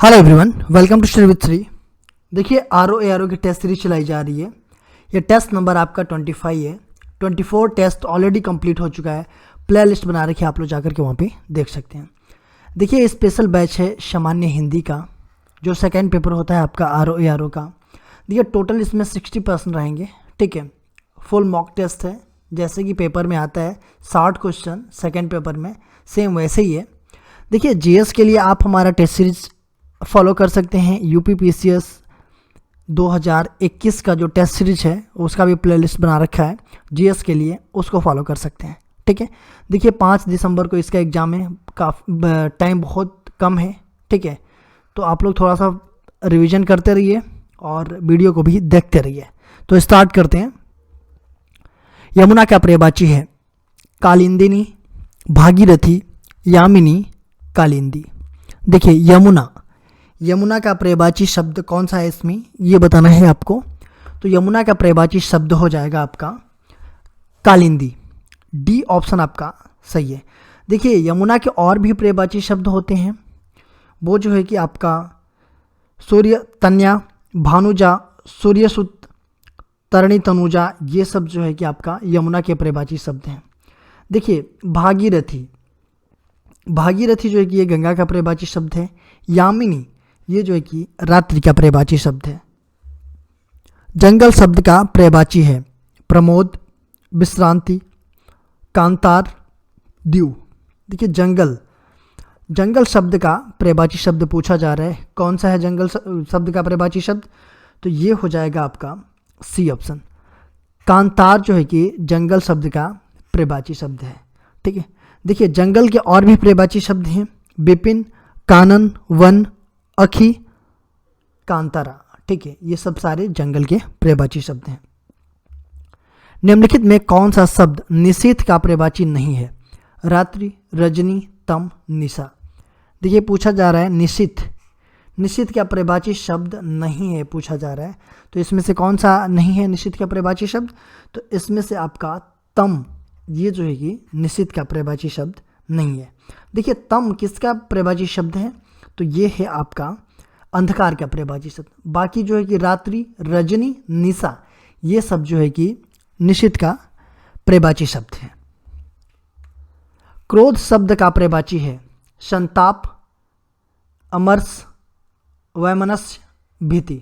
Hello everyone, welcome to study with Shri. देखिए R ओ की test series चलाई जा रही है। ये टेस्ट नंबर आपका 25 है। 24 टेस्ट ऑलरेडी कंप्लीट हो चुका है। प्ले लिस्ट बना रखी है, आप लोग जाकर के वहाँ पे देख सकते हैं। देखिए स्पेशल बैच है सामान्य हिंदी का, जो सेकेंड पेपर होता है आपका आर ओ का। देखिए टोटल इसमें 60% रहेंगे, ठीक है। फुल मॉक टेस्ट है, जैसे कि पेपर में आता है 60 क्वेश्चन सेकेंड पेपर में, सेम वैसे ही है। देखिए जीएस के लिए आप हमारा टेस्ट सीरीज फॉलो कर सकते हैं। यूपीपीसीएस 2021 का जो टेस्ट सीरीज है उसका भी प्लेलिस्ट बना रखा है जीएस के लिए, उसको फॉलो कर सकते हैं, ठीक है। देखिए 5 दिसंबर को इसका एग्ज़ाम है, टाइम बहुत कम है, ठीक है। तो आप लोग थोड़ा सा रिवीजन करते रहिए और वीडियो को भी देखते रहिए। तो स्टार्ट करते हैं। यमुना का पर्यायवाची है कालिंदिनी, भागीरथी, यामिनी, कालिंदी। देखिए यमुना का पर्यायवाची शब्द कौन सा है इसमें, ये बताना है आपको। तो यमुना का पर्यायवाची शब्द हो जाएगा आपका कालिंदी। डी ऑप्शन आपका सही है। देखिए यमुना के और भी पर्यायवाची शब्द होते हैं, वो जो है कि आपका सूर्य तन्या, भानुजा, सूर्यसुत, तरणी तनुजा, ये सब जो है कि आपका यमुना के पर्यायवाची शब्द हैं। देखिए भागीरथी जो है कि ये गंगा का पर्यायवाची शब्द है। यामिनी ये जो है कि रात्रि का पर्यायवाची शब्द है। जंगल शब्द का पर्यायवाची है प्रमोद, विश्रांति, कांतार, द्यू। देखिए जंगल शब्द का पर्यायवाची शब्द पूछा जा रहा है, कौन सा है जंगल शब्द का पर्यायवाची शब्द, तो ये हो जाएगा आपका सी ऑप्शन। कांतार जो है कि जंगल शब्द का पर्यायवाची शब्द है, ठीक है। देखिए जंगल के और भी पर्यायवाची शब्द हैं विपिन, कानन, वन, अखी, कांतारा, ठीक है। ये सब सारे जंगल के पर्यायवाची शब्द हैं। निम्नलिखित में कौन सा शब्द निशीथ का पर्यायवाची नहीं है? रात्रि, रजनी, तम, निशा। देखिए पूछा जा रहा है निशीथ का पर्यायवाची शब्द नहीं है पूछा जा रहा है। तो इसमें से कौन सा नहीं है निशीथ का पर्यायवाची शब्द? तो इसमें से आपका तम, ये जो है कि निशीथ का पर्यायवाची शब्द नहीं है। देखिए तम किसका पर्यायवाची शब्द है? तो ये है आपका अंधकार का पर्यायवाची शब्द। बाकी जो है कि रात्रि, रजनी, निशा, ये सब जो है कि निशीथ का पर्यायवाची शब्द है। क्रोध शब्द का पर्यायवाची है संताप, अमरस, वैमनस्य, भीति।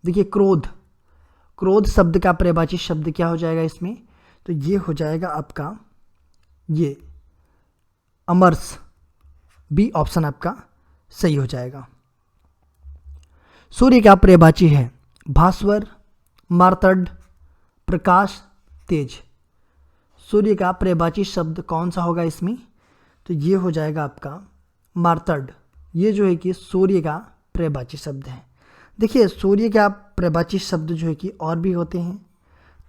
देखिए क्रोध शब्द का पर्यायवाची शब्द क्या हो जाएगा इसमें? तो ये हो जाएगा आपका ये अमरस। बी ऑप्शन आपका सही हो जाएगा। सूर्य का पर्यायवाची है भास्वर, मार्तंड, प्रकाश, तेज। सूर्य का पर्यायवाची शब्द कौन सा होगा इसमें? तो ये हो जाएगा आपका मार्तंड। ये जो है कि सूर्य का पर्यायवाची शब्द है। देखिए सूर्य का पर्यायवाची शब्द जो है कि और भी होते हैं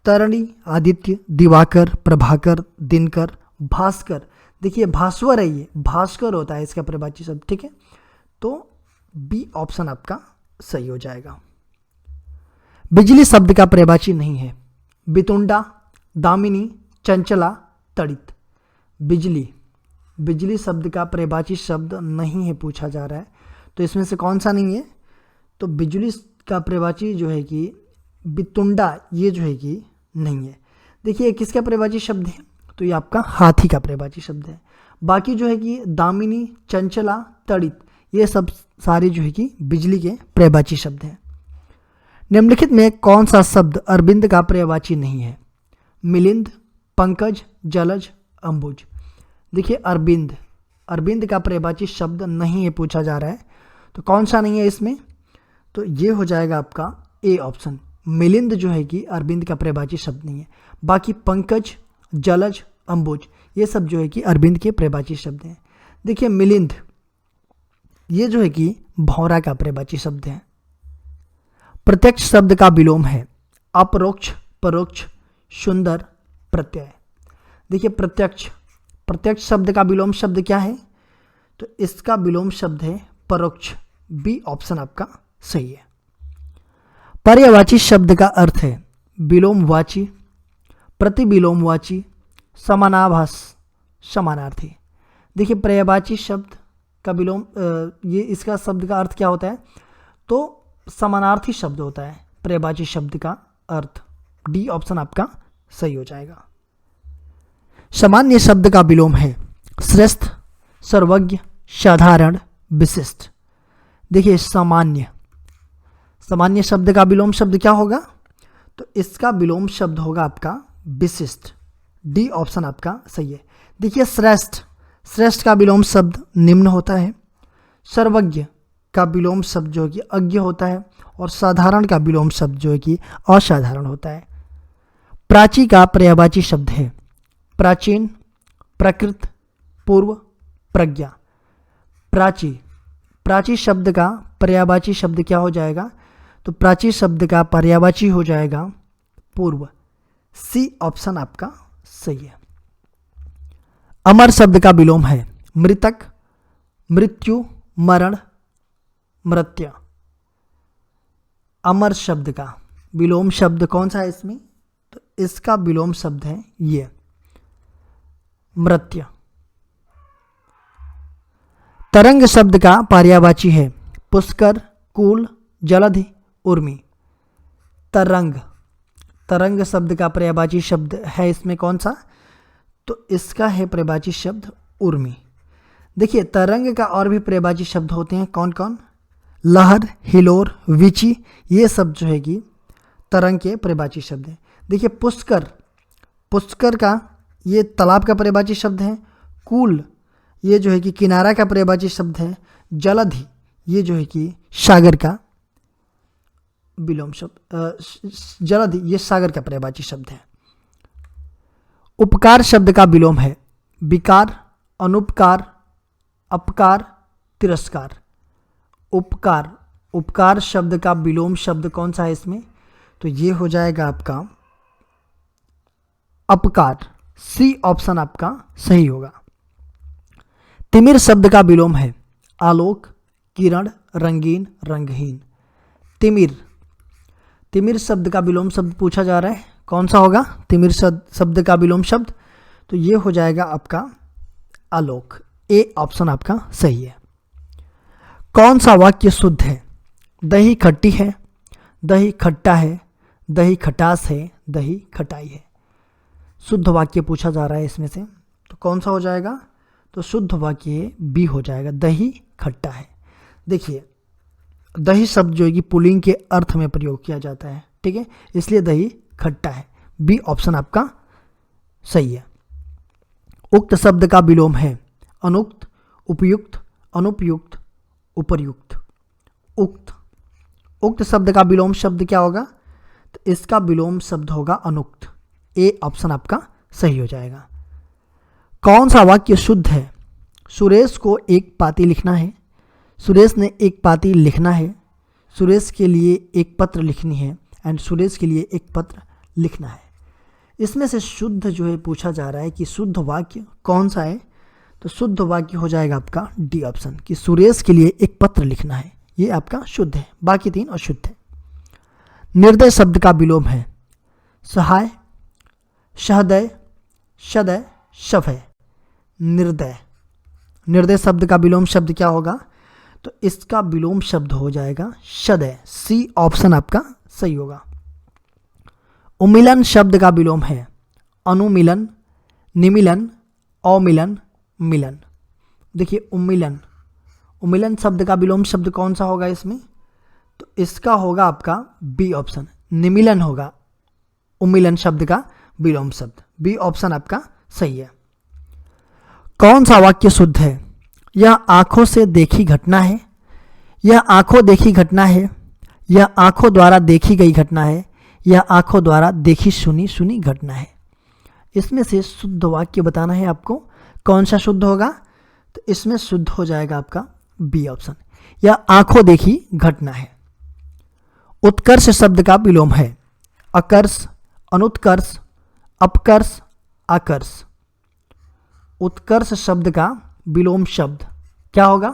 तरणी, आदित्य, दिवाकर, प्रभाकर, दिनकर, भास्कर। देखिए भास्वर है, ये भास्कर होता है इसका पर्यायवाची शब्द, ठीक है। तो बी ऑप्शन आपका सही हो जाएगा। बिजली शब्द का पर्यायवाची नहीं है बितुंडा, दामिनी, चंचला, तड़ित। बिजली शब्द का पर्यायवाची शब्द नहीं है पूछा जा रहा है। तो इसमें से कौन सा नहीं है? तो बिजली का पर्यायवाची जो है कि बितुंडा, ये जो है कि नहीं है। देखिए किसका पर्यायवाची शब्द है? तो ये आपका हाथी का पर्यायवाची शब्द है। बाकी जो है कि दामिनी, चंचला, तड़ित, ये सब सारे जो है कि बिजली के पर्यायवाची शब्द हैं। निम्नलिखित में कौन सा शब्द अरविंद का पर्यायवाची नहीं है? मिलिंद, पंकज, जलज, अंबुज। देखिए अरविंद का पर्यायवाची शब्द नहीं है पूछा जा रहा है। तो कौन सा नहीं है इसमें? तो ये हो जाएगा आपका ए ऑप्शन। मिलिंद जो है कि अरविंद का पर्यायवाची शब्द नहीं है। बाकी पंकज, जलज, अंबुज, ये सब जो है कि अरविंद के पर्यायवाची शब्द हैं। देखिए मिलिंद ये जो है कि भौरा का पर्यायवाची शब्द है। प्रत्यक्ष शब्द का विलोम है अपरोक्ष, परोक्ष, सुंदर, प्रत्यय। देखिए प्रत्यक्ष शब्द का विलोम शब्द क्या है? तो इसका विलोम शब्द है परोक्ष। बी ऑप्शन आपका सही है। पर्यायवाची शब्द का अर्थ है विलोमवाची, प्रतिविलोमवाची, समानाभास, समानार्थी। देखिए पर्यायवाची शब्द का विलोम ये इसका शब्द का अर्थ क्या होता है? तो समानार्थी शब्द होता है पर्यायवाची शब्द का अर्थ। डी ऑप्शन आपका सही हो जाएगा। सामान्य शब्द का विलोम है श्रेष्ठ, सर्वज्ञ, साधारण, विशिष्ट। देखिए सामान्य शब्द का विलोम शब्द क्या होगा? तो इसका विलोम शब्द होगा आपका विशिष्ट। डी ऑप्शन आपका सही है। देखिए श्रेष्ठ का विलोम शब्द निम्न होता है, सर्वज्ञ का विलोम शब्द जो है कि अज्ञ होता है, और साधारण का विलोम शब्द जो है कि असाधारण होता है। प्राची का पर्यायवाची शब्द है प्राचीन, प्रकृत, पूर्व, प्रज्ञा। प्राची शब्द का पर्यायवाची शब्द क्या हो जाएगा? तो प्राची शब्द का पर्यायवाची हो जाएगा पूर्व। सी ऑप्शन आपका सही है। अमर शब्द का विलोम है मृतक, मृत्यु, मरण, मृत्य। अमर शब्द का विलोम शब्द कौन सा है इसमें? तो इसका विलोम शब्द है ये मृत्य। तरंग शब्द का पर्यायवाची है पुष्कर, कूल, जलधि, उर्मी। तरंग शब्द का पर्यायवाची शब्द है इसमें कौन सा? तो इसका है पर्यायवाची शब्द उर्मी। देखिए तरंग का और भी पर्यायवाची शब्द होते हैं कौन कौन? लहर, हिलोर, विची, ये सब जो है कि तरंग के पर्यायवाची शब्द हैं। देखिए पुष्कर का ये तालाब का पर्यायवाची शब्द है। कूल ये जो है कि किनारा का पर्यायवाची शब्द है। जलधि ये जो है कि सागर का विलोम शब्द, जलधि ये सागर का पर्यायवाची शब्द है। उपकार शब्द का विलोम है विकार, अनुपकार, अपकार, तिरस्कार। उपकार शब्द का विलोम शब्द कौन सा है इसमें? तो ये हो जाएगा आपका अपकार। सी ऑप्शन आपका सही होगा। तिमिर शब्द का विलोम है आलोक, किरण, रंगीन, रंगहीन। तिमिर शब्द का विलोम शब्द पूछा जा रहा है कौन सा होगा? तिमिर शब्द का विलोम शब्द तो ये हो जाएगा आपका आलोक। ए ऑप्शन आपका सही है। कौन सा वाक्य शुद्ध है? दही खट्टी है, दही खट्टा है, दही खटास है, दही खटाई है। शुद्ध वाक्य पूछा जा रहा है इसमें से, तो कौन सा हो जाएगा? तो शुद्ध वाक्य बी हो जाएगा, दही खट्टा है। देखिए दही शब्द जो है कि पुल्लिंग के अर्थ में प्रयोग किया जाता है, ठीक है, इसलिए दही खट्टा है। बी ऑप्शन आपका सही है। उक्त शब्द का विलोम है अनुक्त, उपयुक्त, अनुपयुक्त, उपर्युक्त। उक्त शब्द का विलोम शब्द क्या होगा? तो इसका विलोम शब्द होगा अनुक्त। ए ऑप्शन आपका सही हो जाएगा। कौन सा वाक्य शुद्ध है? सुरेश को एक पाती लिखना है, सुरेश ने एक पाती लिखना है, सुरेश के लिए एक पत्र लिखनी है, एंड सुरेश के लिए एक पत्र लिखना है। इसमें से शुद्ध जो है पूछा जा रहा है कि शुद्ध वाक्य कौन सा है? तो शुद्ध वाक्य हो जाएगा आपका डी ऑप्शन कि सुरेश के लिए एक पत्र लिखना है, ये आपका शुद्ध है, बाकी तीन अशुद्ध है। निर्दय शब्द का विलोम है सहाय, सहदय, सदय, सभय। निर्दय शब्द का विलोम शब्द क्या होगा? तो इसका विलोम शब्द हो जाएगा सदय। सी ऑप्शन आपका सही होगा। उमिलन शब्द का विलोम है अनुमिलन, निमिलन, अमिलन, मिलन। देखिए उमिलन शब्द का विलोम शब्द कौन सा होगा इसमें? तो इसका होगा आपका बी ऑप्शन, निमिलन होगा उमिलन शब्द का विलोम शब्द। बी ऑप्शन आपका सही है। कौन सा वाक्य शुद्ध है? यह आंखों से देखी घटना है, यह आंखों देखी घटना है, यह आंखों द्वारा देखी गई घटना है, यह आंखों द्वारा देखी सुनी घटना है। इसमें से शुद्ध वाक्य बताना है आपको, कौन सा शुद्ध होगा? तो इसमें शुद्ध हो जाएगा आपका बी ऑप्शन, यह आंखों देखी घटना है। उत्कर्ष शब्द का विलोम है अकर्ष, अनुत्कर्ष, अपकर्ष, आकर्ष। उत्कर्ष शब्द का विलोम शब्द क्या होगा?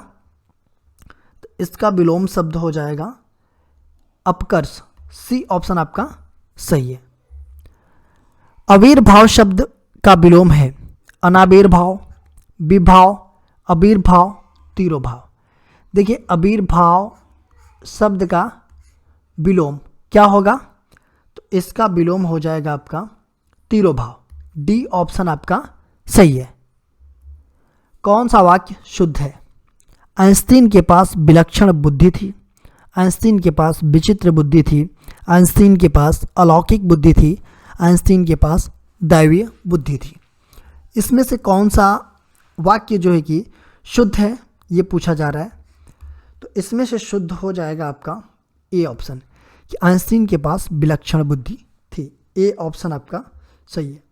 तो इसका विलोम शब्द हो जाएगा अपकर्ष। सी ऑप्शन आपका सही है। आविर्भाव शब्द का विलोम है अनाविर्भाव, विभाव, आविर्भाव, तिरोभाव। देखिए आविर्भाव शब्द का विलोम क्या होगा, तो इसका विलोम हो जाएगा आपका तिरोभाव। डी ऑप्शन आपका सही है। कौन सा वाक्य शुद्ध है? आइंस्टीन के पास विलक्षण बुद्धि थी, आइंस्टीन के पास विचित्र बुद्धि थी, आइंस्टीन के पास अलौकिक बुद्धि थी, आइंस्टीन के पास दैवीय बुद्धि थी। इसमें से कौन सा वाक्य जो है कि शुद्ध है, ये पूछा जा रहा है। तो इसमें से शुद्ध हो जाएगा आपका ए ऑप्शन कि आइंस्टीन के पास विलक्षण बुद्धि थी। ए ऑप्शन आपका सही है।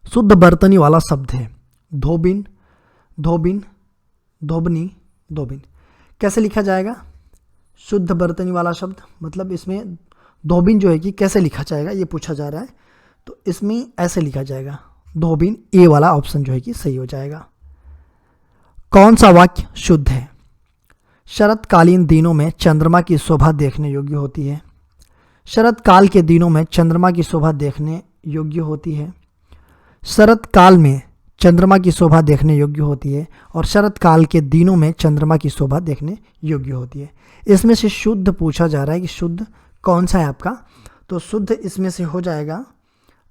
शुद्ध बर्तनी वाला शब्द है धोबिन, धोबिन, धोबनी, धोबिन। कैसे लिखा जाएगा? शुद्ध बर्तनी वाला शब्द मतलब इसमें धोबिन जो है कि कैसे लिखा जाएगा ये पूछा जा रहा है। तो इसमें ऐसे लिखा जाएगा धोबिन। ए वाला ऑप्शन जो है कि सही हो जाएगा। कौन सा वाक्य शुद्ध है? शरतकालीन दिनों में चंद्रमा की शोभा देखने योग्य होती है। शरतकाल के दिनों में चंद्रमा की शोभा देखने योग्य होती है। शरतकाल में चंद्रमा की शोभा देखने योग्य होती है और शरतकाल के दिनों में चंद्रमा की शोभा देखने योग्य होती है। इसमें से शुद्ध पूछा जा रहा है कि शुद्ध कौन सा है आपका, तो शुद्ध इसमें से हो जाएगा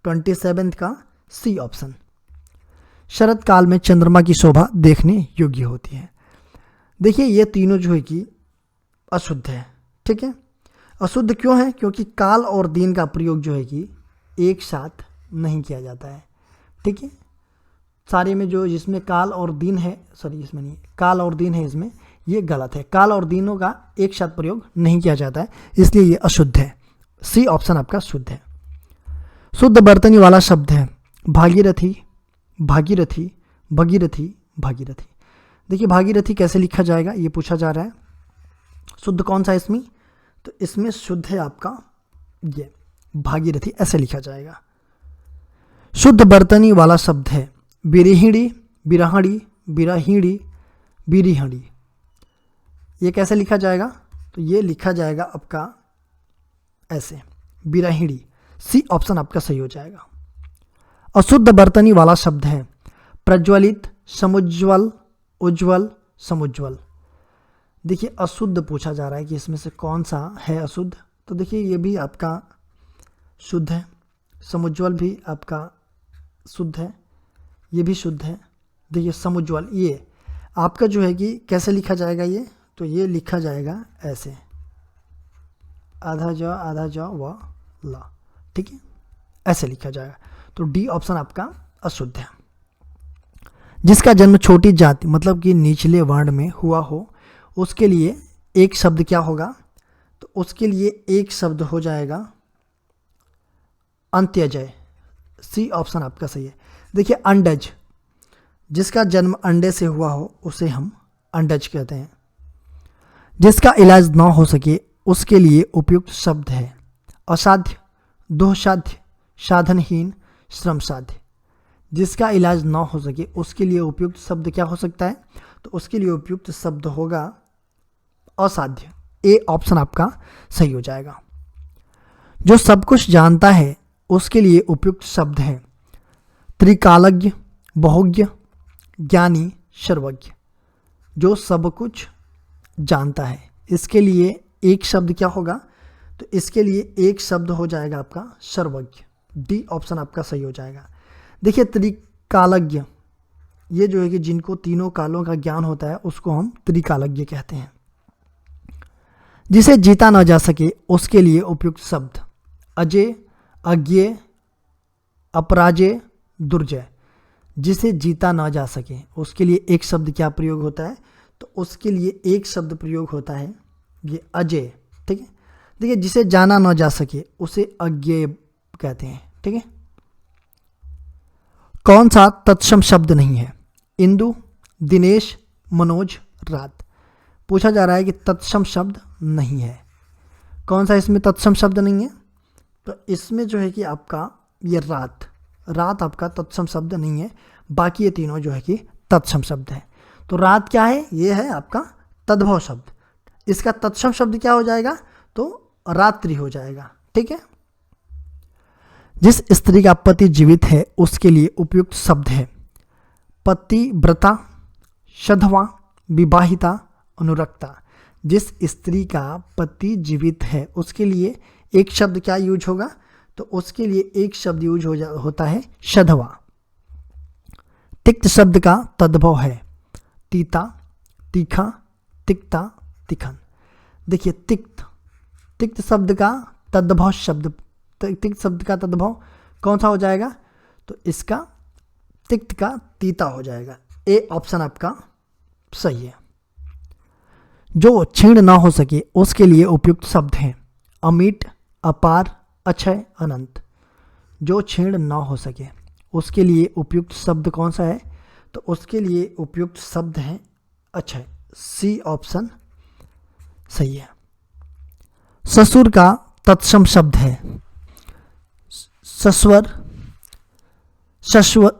27 का सी ऑप्शन। शरतकाल में चंद्रमा की शोभा देखने योग्य होती है। देखिए ये तीनों जो है कि अशुद्ध है। ठीक है, अशुद्ध क्यों है? क्योंकि काल और दिन का प्रयोग जो है कि एक साथ नहीं किया जाता है। ठीक है, सारे में जो जिसमें काल और दिन है, सॉरी इसमें नहीं, काल और दिन है, इसमें ये गलत है। काल और दिनों का एक साथ प्रयोग नहीं किया जाता है, इसलिए ये अशुद्ध है। सी ऑप्शन आपका शुद्ध है। शुद्ध बर्तनी वाला शब्द है भागीरथी, भागीरथी, भगीरथी, भागीरथी। देखिए भागीरथी कैसे लिखा जाएगा ये पूछा जा रहा है। शुद्ध कौन सा है इसमें? तो इसमें शुद्ध है आपका ये भागीरथी, ऐसे लिखा जाएगा। शुद्ध बर्तनी वाला शब्द है बिरहिणी, बिरहणी, बिरहिणी, बिरहणी। ये कैसे लिखा जाएगा? तो ये लिखा जाएगा आपका ऐसे बिरहिणी। सी ऑप्शन आपका सही हो जाएगा। अशुद्ध बर्तनी वाला शब्द है प्रज्वलित, समुज्वल, उज्ज्वल, समुज्वल। देखिए अशुद्ध पूछा जा रहा है कि इसमें से कौन सा है अशुद्ध, तो देखिए ये भी आपका शुद्ध है। समुज्वल भी आपका शुद्ध है, ये भी शुद्ध है। देखिए समुज्वल ये आपका जो है कि कैसे लिखा जाएगा ये, तो ये लिखा जाएगा ऐसे आधा ज व ला। ठीक है, ऐसे लिखा जाएगा। तो डी ऑप्शन आपका अशुद्ध है। जिसका जन्म छोटी जाति मतलब कि निचले वर्ण में हुआ हो उसके लिए एक शब्द क्या होगा, तो उसके लिए एक शब्द हो जाएगा अंत्यजय। सी ऑप्शन आपका सही है। देखिए अंडज, जिसका जन्म अंडे से हुआ हो उसे हम अंडज कहते हैं। जिसका इलाज ना हो सके उसके लिए उपयुक्त शब्द है असाध्य, दुःसाध्य, साधनहीन, श्रमसाध्य। जिसका इलाज ना हो सके उसके लिए उपयुक्त शब्द क्या हो सकता है, तो उसके लिए उपयुक्त शब्द होगा असाध्य। ए ऑप्शन आपका सही हो जाएगा। जो सब कुछ जानता है उसके लिए उपयुक्त शब्द है त्रिकालज्ञ, बहुज्ञ, ज्ञानी, सर्वज्ञ। जो सब कुछ जानता है इसके लिए एक शब्द क्या होगा, तो इसके लिए एक शब्द हो जाएगा आपका सर्वज्ञ। डी ऑप्शन आपका सही हो जाएगा। देखिए त्रिकालज्ञ, ये जो है कि जिनको तीनों कालों का ज्ञान होता है उसको हम त्रिकालज्ञ कहते हैं। जिसे जीता न जा सके उसके लिए उपयुक्त शब्द अजय, अज्ञेय, अपराजय, दुर्जय। जिसे जीता ना जा सके उसके लिए एक शब्द क्या प्रयोग होता है, तो उसके लिए एक शब्द प्रयोग होता है ये अजय। ठीक है, देखिए जिसे जाना ना जा सके उसे अज्ञेय कहते हैं। ठीक है, कौन सा तत्सम शब्द नहीं है? इंदु, दिनेश, मनोज, रात। पूछा जा रहा है कि तत्सम शब्द नहीं है। कौन सा इसमें तत्सम शब्द नहीं है, तो इसमें जो है कि आपका ये रात, रात आपका तत्सम शब्द नहीं है। बाकी ये तीनों जो है कि तत्सम शब्द है। तो रात क्या है, ये है आपका तद्भव शब्द। इसका तत्सम शब्द क्या हो जाएगा, तो रात्रि हो जाएगा। ठीक है, जिस स्त्री का पति जीवित है उसके लिए उपयुक्त शब्द है पतिव्रता, सधवा, विवाहिता, अनुरक्ता। जिस स्त्री का पति जीवित है उसके लिए एक शब्द क्या यूज होगा, तो उसके लिए एक शब्द यूज होता है शधवा। तिक्त शब्द का तद्भव है तीता, तीखा, तिक्ता, तिखन। देखिए तिक्त शब्द का तद्भव तिक्त शब्द का तद्भव कौन सा हो जाएगा, तो इसका तिक्त का तीता हो जाएगा। ए ऑप्शन आपका सही है। जो क्षीण ना हो सके उसके लिए उपयुक्त शब्द हैं अमीट, अपार, अक्षय, अनंत। जो क्षीण ना हो सके उसके लिए उपयुक्त शब्द कौन सा है, तो उसके लिए उपयुक्त शब्द है अक्षय। सी ऑप्शन सही है। ससुर का तत्सम शब्द है सस्वर, स्वसुर,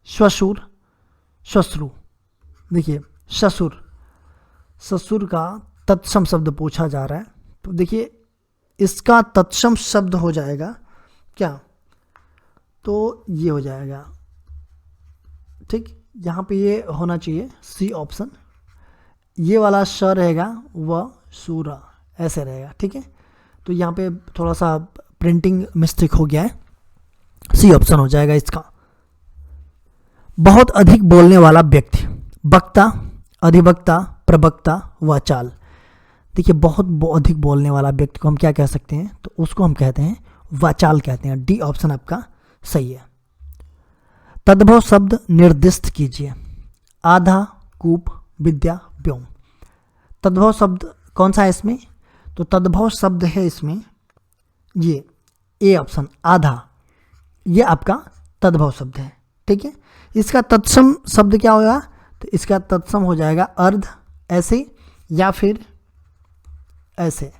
श्वशुर, श्वश्रु। देखिए ससुर का तत्सम शब्द पूछा जा रहा है, तो देखिए इसका तत्सम शब्द हो जाएगा क्या, तो ये हो जाएगा, ठीक, यहाँ पे ये होना चाहिए सी ऑप्शन। ये वाला श रहेगा व सूरा ऐसे रहेगा, ठीक है। तो यहाँ पे थोड़ा सा प्रिंटिंग मिस्टेक हो गया है, सी ऑप्शन हो जाएगा इसका। बहुत अधिक बोलने वाला व्यक्ति वक्ता, अधिवक्ता, प्रवक्ता, वाचाल। देखिए बहुत अधिक बोलने वाला व्यक्ति को हम क्या कह सकते हैं, तो उसको हम कहते हैं वाचाल कहते हैं। डी ऑप्शन आपका सही है। तद्भव शब्द निर्दिष्ट कीजिए आधा, कूप, विद्या, व्योम। तद्भव शब्द कौन सा है इसमें, तो तद्भव शब्द है इसमें ये ए ऑप्शन आधा, ये आपका तद्भव शब्द है, ठीक है। इसका तत्सम शब्द क्या होगा, तो इसका तत्सम हो जाएगा अर्ध, ऐसे या फिर ऐसे,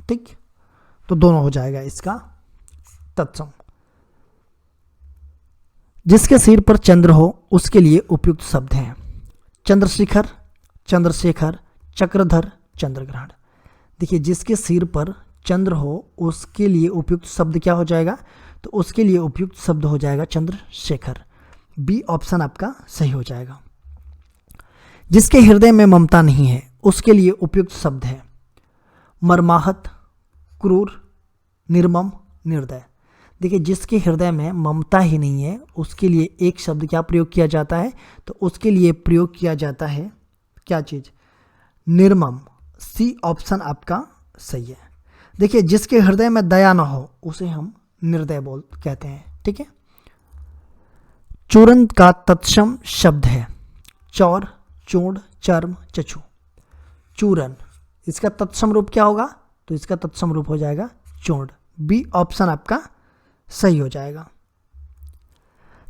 ठीक, तो दोनों हो जाएगा इसका तत्सम। जिसके सिर पर चंद्र हो उसके लिए उपयुक्त शब्द हैं चंद्रशिखर, चंद्रशेखर, चक्रधर, चंद्रग्रहण। देखिए जिसके सिर पर चंद्र हो उसके लिए उपयुक्त शब्द क्या हो जाएगा, तो उसके लिए उपयुक्त शब्द हो जाएगा चंद्रशेखर। बी ऑप्शन आपका सही हो जाएगा। जिसके हृदय में ममता नहीं है उसके लिए उपयुक्त शब्द है मर्माहत, क्रूर, निर्मम, निर्दय। देखिए जिसके हृदय में ममता ही नहीं है उसके लिए एक शब्द क्या प्रयोग किया जाता है, तो उसके लिए प्रयोग किया जाता है क्या चीज़, निर्मम। सी ऑप्शन आपका सही है। देखिए जिसके हृदय में दया ना हो उसे हम निर्दय कहते हैं, ठीक है। चूर्ण का तत्सम शब्द है चौर, चूर्ण, चर्म, चक्षु। चूर्ण इसका तत्सम रूप क्या होगा, तो इसका तत्सम रूप हो जाएगा चूर्ण। बी ऑप्शन आपका सही हो जाएगा।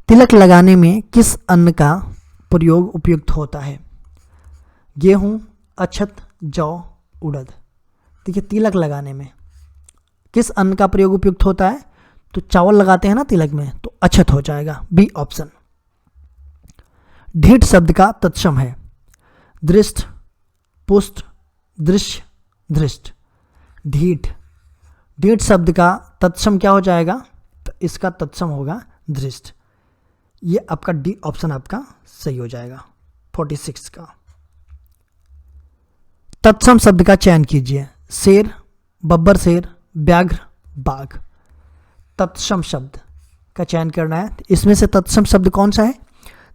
तिलक लगाने में किस अन्न का प्रयोग उपयुक्त होता है, गेहूं, अक्षत, जौ, उड़द। देखिए तिलक लगाने में किस अन्न का प्रयोग उपयुक्त होता है, तो चावल लगाते हैं ना तिलक में, तो अक्षत हो जाएगा। B option. ढीठ शब्द का तत्सम है दृष्ट, पुष्ट, दृश्य, धृष्ट। ढीठ शब्द का तत्सम क्या हो जाएगा, तो इसका तत्सम होगा दृष्ट। ये आपका डी ऑप्शन आपका सही हो जाएगा 46 का। तत्सम शब्द का चयन कीजिए शेर, बब्बर शेर, व्याघ्र, बाघ। तत्सम शब्द का चयन करना है, तो इसमें से तत्सम शब्द कौन सा है,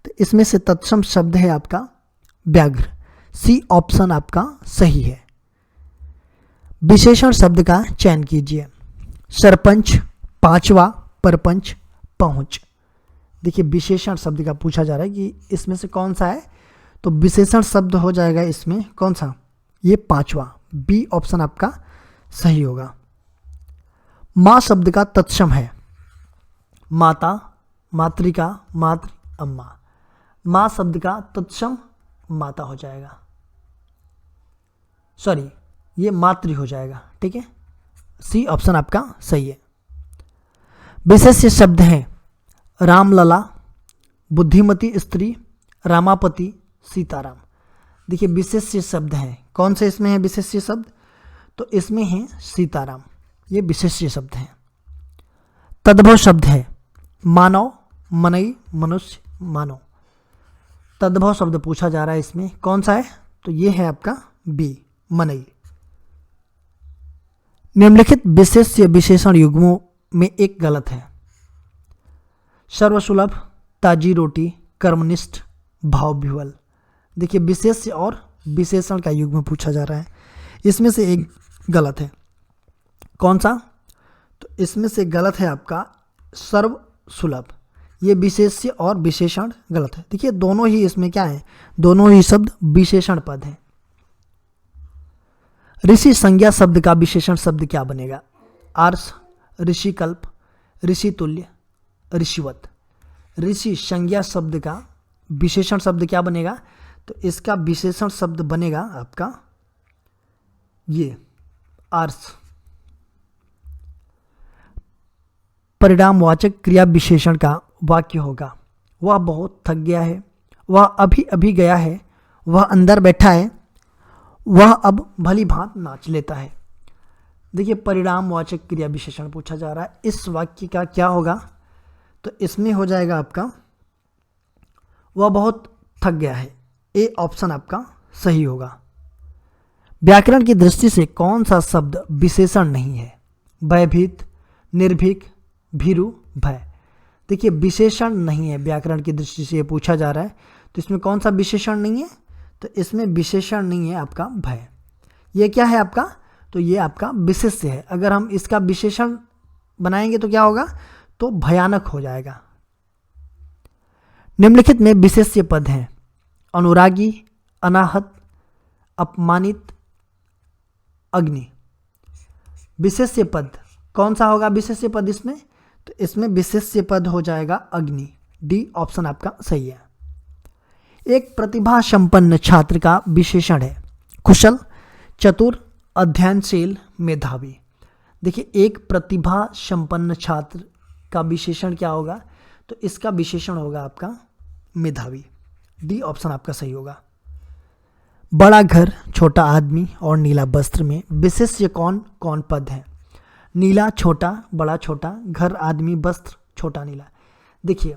तो इसमें से तत्सम शब्द है आपका व्याघ्र। सी ऑप्शन आपका सही है। विशेषण शब्द का चयन कीजिए सरपंच, पांचवा, परपंच, पहुंच। देखिए विशेषण शब्द का पूछा जा रहा है कि इसमें से कौन सा है, तो विशेषण शब्द हो जाएगा इसमें कौन सा, ये पांचवा। बी ऑप्शन आपका सही होगा। माँ शब्द का तत्सम है माता, मातृका, मातृ, अम्मा। माँ शब्द का तत्सम माता हो जाएगा, सॉरी ये मातृ हो जाएगा, ठीक है। सी ऑप्शन आपका सही है। विशेष्य शब्द हैं रामलला, बुद्धिमती स्त्री, रामापति, सीताराम। देखिए विशेष्य शब्द हैं, कौन से इसमें है विशेष्य शब्द, तो इसमें है सीताराम, ये विशेष्य शब्द हैं। तद्भव शब्द है मानव, मनई मनुष्य मानव। तद्भव शब्द पूछा जा रहा है, इसमें कौन सा है? तो ये है आपका बी मनई। निम्नलिखित विशेष्य विशेषण युग्मों में एक गलत है। सर्वसुलभ, ताजी रोटी, कर्मनिष्ठ, भावविह्वल। देखिए विशेष्य और विशेषण का युग्म पूछा जा रहा है, इसमें से एक गलत है। कौन सा? तो इसमें से गलत है आपका सर्वसुलभ। ये विशेष्य और विशेषण गलत है। देखिए दोनों ही इसमें क्या है? दोनों ही शब्द विशेषण पद हैं। ऋषि संज्ञा शब्द का विशेषण शब्द क्या बनेगा? आर्ष, ऋषिकल्प, ऋषितुल्य, ऋषिवत। ऋषि संज्ञा शब्द का विशेषण शब्द क्या बनेगा? तो इसका विशेषण शब्द बनेगा आपका ये आर्ष। परिणामवाचक क्रिया विशेषण का वाक्य होगा वह बहुत थक गया है, वह अभी अभी गया है, वह अंदर बैठा है, वह अब भली भांत नाच लेता है। देखिए परिणामवाचक क्रिया विशेषण पूछा जा रहा है, इस वाक्य का क्या होगा? तो इसमें हो जाएगा आपका वह बहुत थक गया है। ए ऑप्शन आपका सही होगा। व्याकरण की दृष्टि से कौन सा शब्द विशेषण नहीं है? भयभीत, निर्भीक, भीरु, भय। देखिए विशेषण नहीं है, व्याकरण की दृष्टि से ये पूछा जा रहा है, तो इसमें कौन सा विशेषण नहीं है? तो इसमें विशेषण नहीं है आपका भय। ये क्या है आपका? तो ये आपका विशेष्य है। अगर हम इसका विशेषण बनाएंगे तो क्या होगा? तो भयानक हो जाएगा। निम्नलिखित में विशेष्य पद हैं अनुरागी, अनाहत, अपमानित, अग्नि। विशेष्य पद कौन सा होगा? विशेष्य पद इसमें, तो इसमें विशेष्य पद हो जाएगा अग्नि। डी ऑप्शन आपका सही है। एक प्रतिभा संपन्न छात्र का विशेषण है कुशल, चतुर, अध्ययनशील, मेधावी। देखिए एक प्रतिभा संपन्न छात्र का विशेषण क्या होगा? तो इसका विशेषण होगा आपका मेधावी। डी ऑप्शन आपका सही होगा। बड़ा घर, छोटा आदमी और नीला वस्त्र में विशेष्य कौन कौन पद है? नीला, छोटा, बड़ा, छोटा, घर, आदमी, वस्त्र, छोटा, नीला। देखिए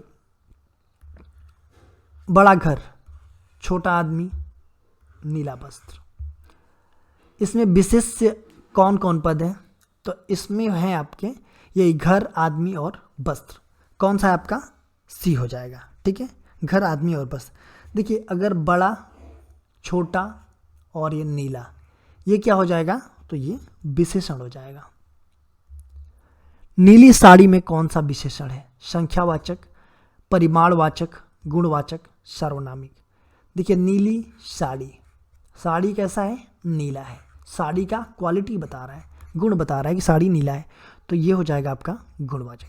बड़ा घर, छोटा आदमी, नीला वस्त्र, इसमें विशेष्य कौन कौन पद है? तो इसमें है आपके यही घर, आदमी और वस्त्र। कौन सा है आपका? सी हो जाएगा। ठीक है, घर, आदमी और वस्त्र। देखिए अगर बड़ा, छोटा और ये नीला, ये क्या हो जाएगा? तो ये विशेषण हो जाएगा। नीली साड़ी में कौन सा विशेषण है? संख्यावाचक, परिमाणवाचक, गुणवाचक, सार्वनामिक। देखिए नीली साड़ी, साड़ी कैसा है? नीला है। साड़ी का क्वालिटी बता रहा है, गुण बता रहा है कि साड़ी नीला है, तो ये हो जाएगा आपका गुणवाचक।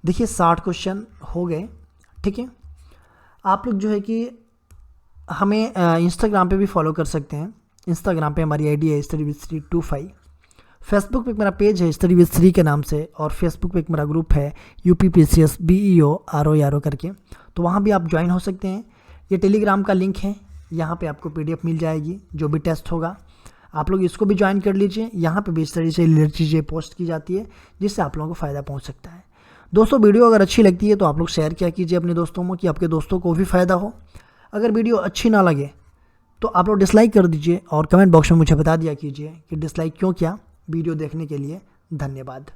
देखिए 60 क्वेश्चन हो गए। ठीक है, आप लोग जो है कि हमें इंस्टाग्राम पे भी फॉलो कर सकते हैं। इंस्टाग्राम पे हमारी आईडी है स्टडी विद श्री 25। फेसबुक पे मेरा पेज है स्टडी विद श्री के नाम से, और फेसबुक पे एक मेरा ग्रुप है UPPCS BEO RO करके, तो वहाँ भी आप ज्वाइन हो सकते हैं। ये टेलीग्राम का लिंक है, यहाँ पे आपको PDF मिल जाएगी जो भी टेस्ट होगा, आप लोग इसको भी ज्वाइन कर लीजिए। यहाँ पे भी इस तरह से रिलेटेड चीज़ें पोस्ट की जाती है जिससे आप लोगों को फ़ायदा पहुँच सकता है। दोस्तों वीडियो अगर अच्छी लगती है तो आप लोग शेयर किया कीजिए अपने दोस्तों में, कि आपके दोस्तों को भी फ़ायदा हो। अगर वीडियो अच्छी ना लगे तो आप लोग डिसलाइक कर दीजिए, और कमेंट बॉक्स में मुझे बता दिया कीजिए कि डिसलाइक क्यों किया। वीडियो देखने के लिए धन्यवाद।